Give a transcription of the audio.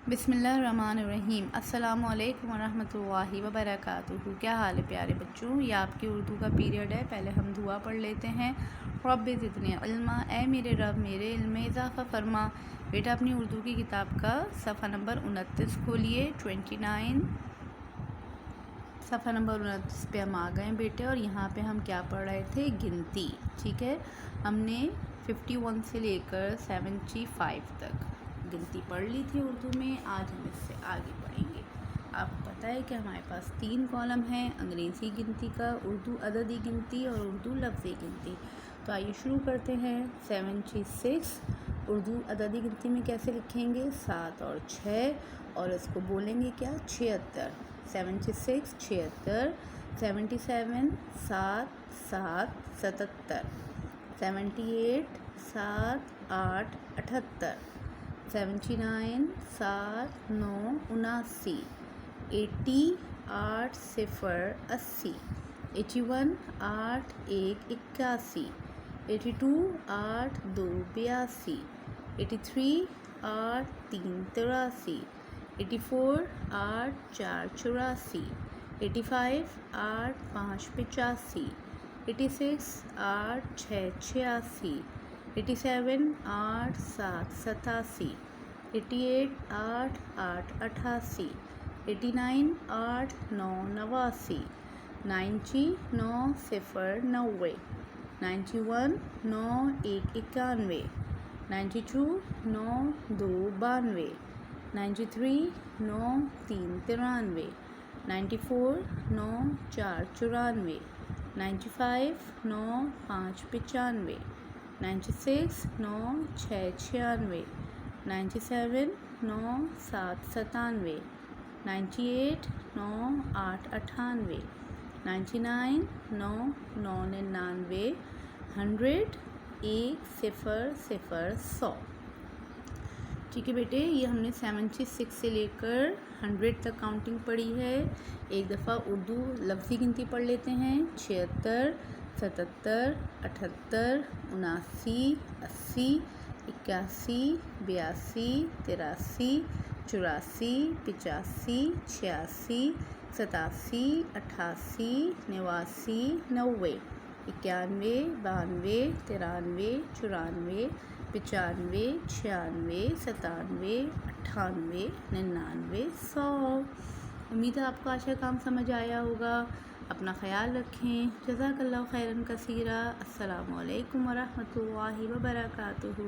बिस्मिल्लाहिर्रहमानिर्रहीम। अस्सलाम वालेकुम वरहमतुल्लाहि वबरकातुहू। क्या हाल है प्यारे बच्चों, ये आपकी उर्दू का पीरियड है। पहले हम दुआ पढ़ लेते हैं। रब्बि ज़िदनी इल्मा, ए मेरे रब मेरे इल्म में इजाफ़ा फरमा। बेटा अपनी उर्दू की किताब का सफ़ा नंबर 29 खोलिए। 29 सफ़ा नंबर 29 पे हम आ गए बेटे। और यहाँ पे हम क्या पढ़ रहे थे? गिनती। ठीक है, हमने 51 से लेकर 75 तक गिनती पढ़ ली थी उर्दू में। आज हम इससे आगे पढ़ेंगे। आपको पता है कि हमारे पास 3 कॉलम हैं, अंग्रेज़ी गिनती का, उर्दू अददी गिनती और उर्दू लफ्ज़ी गिनती। तो आइए शुरू करते हैं। 76 उर्दू अददी गिनती में कैसे लिखेंगे? 7 और 6, और इसको बोलेंगे क्या? 76। 76 76। 77 7 7 77। 78 7 8 78। 79 7 9 79। 80 8 0 80। 81 8 1 81। 82 8 2 82। 83 8 3 83। 84 8 4 84। 85 8 5 85। 86 8 6 86। 87 8 7 87। 88 8 8 88। 89 8 9 89। 90 9 0 90। 91 9 1 91। 92 9 2 92। 93 9 3 93। 94 9 4 94। 95 9 5 95। 96 9 6 96। 97 9 7 97। 98 9 8 98। 99 9 9 99। 100 1 0 0 100। ठीक है बेटे, ये हमने 76 से लेकर 100 तक काउंटिंग पढ़ी है। एक दफ़ा उर्दू लफ्ज़ी गिनती पढ़ लेते हैं। 76 77 78 79 80 81 82 83 84 85 86 87 88 89 90 91 92 93 94 95 96 97 98 99 100। उम्मीद है आपको आज का काम समझ आया होगा। अपना ख्याल रखें। जज़ाकल्लाहु खैरन कसीरा। अस्सलामु अलैकुम वरहमतुल्लाहि वबरकातुहू।